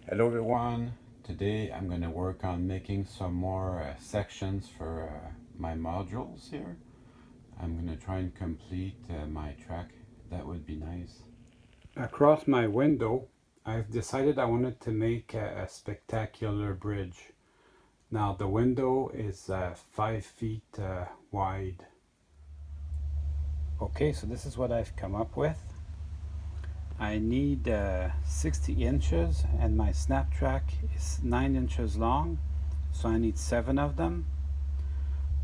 Hello everyone. Today I'm going to work on making some more sections for my modules here. I'm going to try and complete my track. That would be nice. Across my window, I've decided I wanted to make a spectacular bridge. Now the window is 5 feet wide. Okay, so this is what I've come up with. I need 60 inches and my snap track is 9 inches long, so I need 7 of them.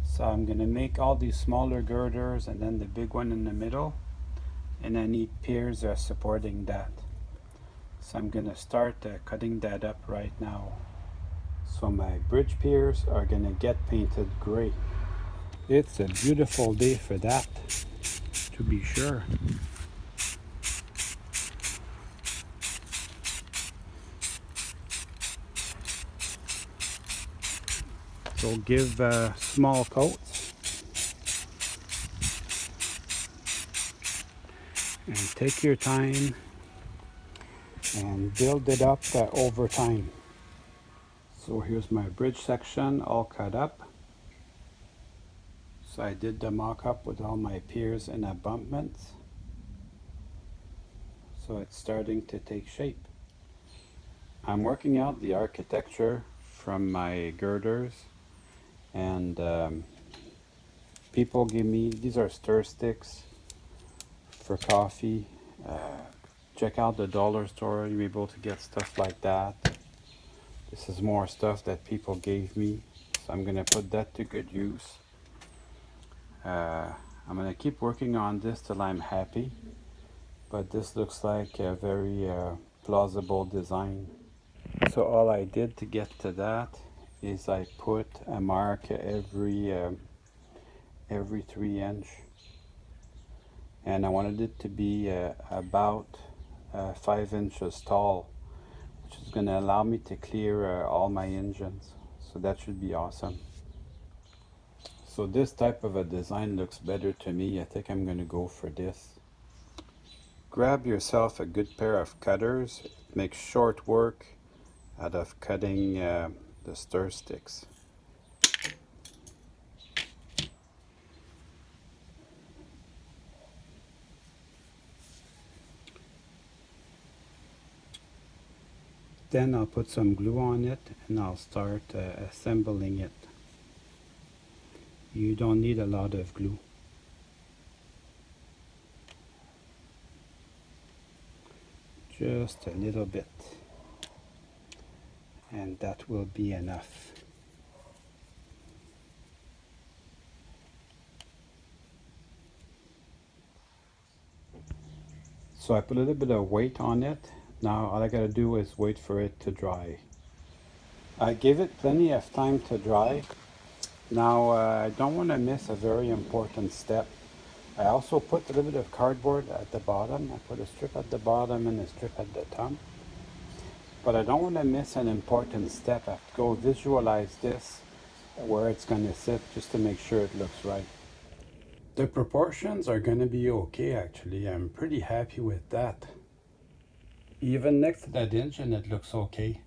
So I'm going to make all these smaller girders and then the big one in the middle, and I need piers supporting that. So I'm going to start cutting that up right now. So my bridge piers are going to get painted gray. It's a beautiful day for that, to be sure. So give small coats and take your time and build it up over time. So here's my bridge section all cut up. So I did the mock-up with all my piers and abutments. So it's starting to take shape. I'm working out the architecture from my girders, and people give me, these are stir sticks for coffee. Check out the dollar store, you'll be able to get stuff like that. This is more stuff that people gave me, so I'm gonna put that to good use. I'm gonna keep working on this till I'm happy, but this looks like a very plausible design. So all I did to get to that is I put a mark every 3 inch, and I wanted it to be about 5 inches tall, which is going to allow me to clear all my engines. So that should be awesome. So this type of a design looks better to me. I think I'm going to go for this. Grab yourself a good pair of cutters. It makes short work out of cutting the stir sticks. Then I'll put some glue on it and I'll start assembling it. You don't need a lot of glue. Just a little bit. And that will be enough. So I put a little bit of weight on it. Now all I gotta do is wait for it to dry. I gave it plenty of time to dry. Now I don't want to miss a very important step. I also put a little bit of cardboard at the bottom. I put a strip at the bottom and a strip at the top. But I don't want to miss an important step. I have to go visualize this, where it's going to sit, just to make sure it looks right. The proportions are going to be okay, actually. I'm pretty happy with that. Even next to that engine, it looks okay.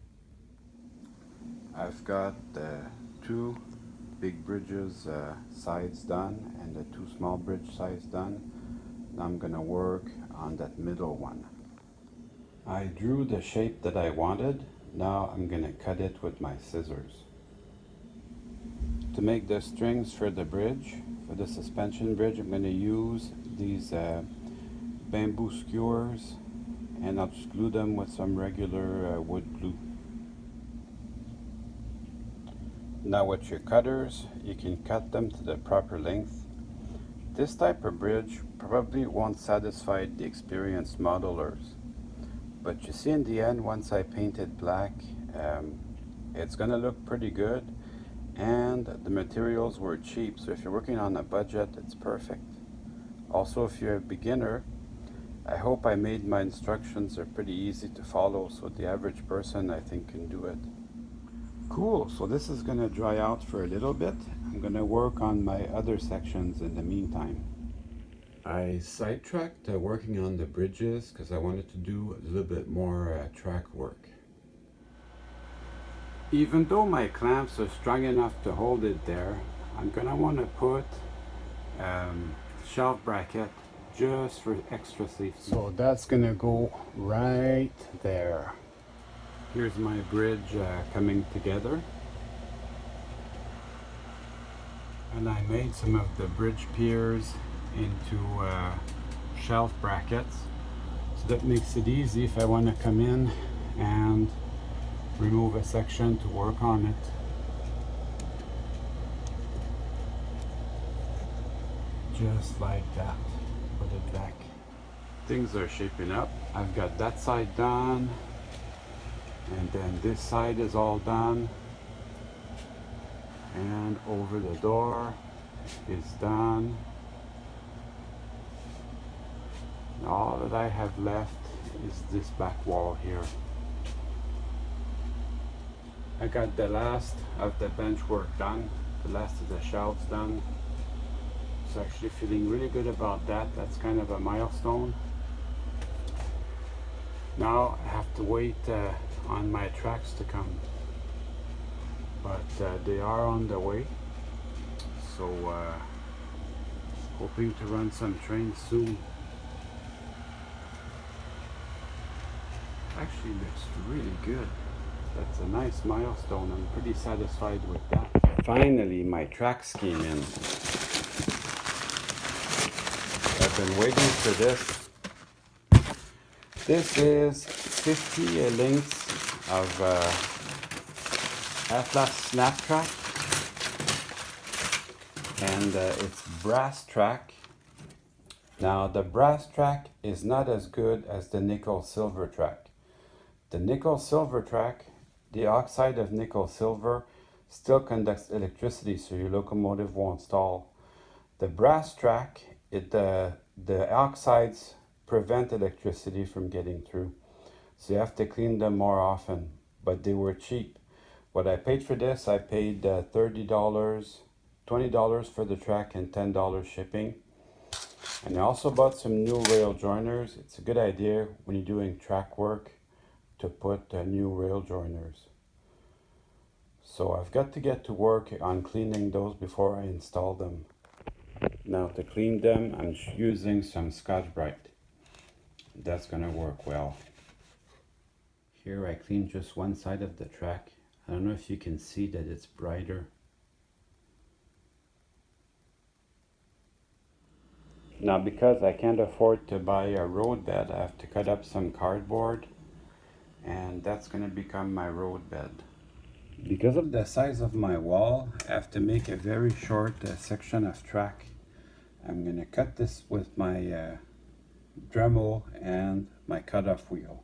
I've got two big bridges sides done and the two small bridge sides done. Now I'm going to work on that middle one. I drew the shape that I wanted. Now I'm going to cut it with my scissors. To make the strings for the bridge, for the suspension bridge, I'm going to use these bamboo skewers, and I'll just glue them with some regular wood glue. Now with your cutters, you can cut them to the proper length. This type of bridge probably won't satisfy the experienced modelers, but you see, in the end, once I paint it black, it's gonna look pretty good, and the materials were cheap, so if you're working on a budget, it's perfect. Also, if you're a beginner, I hope I made my instructions are pretty easy to follow, so the average person, I think, can do it. Cool, so this is gonna dry out for a little bit. I'm gonna work on my other sections in the meantime. I sidetracked working on the bridges because I wanted to do a little bit more track work. Even though my clamps are strong enough to hold it there, I'm gonna want to put shelf bracket just for extra safety. So that's gonna go right there. Here's my bridge coming together. And I made some of the bridge piers into shelf brackets. So that makes it easy if I want to come in and remove a section to work on it. Just like that. Put it back. Things are shaping up. I've got that side done. And then this side is all done. And over the door is done. And all that I have left is this back wall here. I got the last of the bench work done, the last of the shelves done. So actually feeling really good about that. That's kind of a milestone. Now I have to wait on my tracks to come. But they are on the way. So hoping to run some trains soon. Actually looks really good. That's a nice milestone. I'm pretty satisfied with that. Finally, my tracks came in. I've been waiting for this. This is 50 lengths of Atlas Snaptrack, and it's brass track. Now the brass track is not as good as the nickel silver track. The nickel silver track, the oxide of nickel silver still conducts electricity, so your locomotive won't stall. The brass track, the oxides prevent electricity from getting through, so you have to clean them more often, but they were cheap. What I paid for this, I paid $30, $20 for the track and $10 shipping. And I also bought some new rail joiners. It's a good idea when you're doing track work to put new rail joiners. So I've got to get to work on cleaning those before I install them. Now to clean them, I'm using some Scotch-Brite. That's gonna work well. Here I cleaned just one side of the track. I don't know if you can see that it's brighter. Now because I can't afford to buy a road bed, I have to cut up some cardboard, and that's gonna become my road bed. Because of the size of my wall, I have to make a very short section of track. I'm gonna cut this with my Dremel and my cutoff wheel.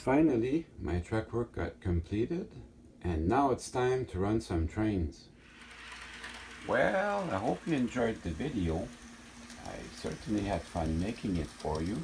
Finally, my track work got completed, and now it's time to run some trains. Well, I hope you enjoyed the video. I certainly had fun making it for you.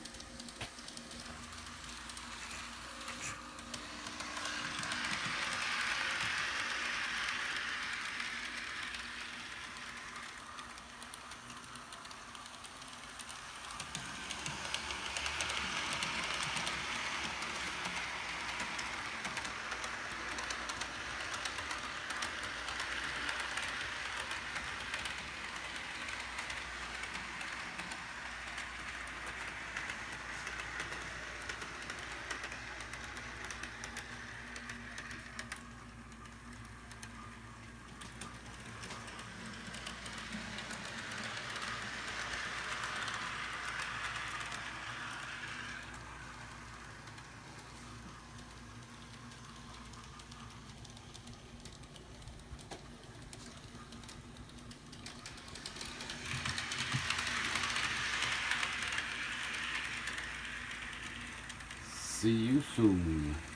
See you soon.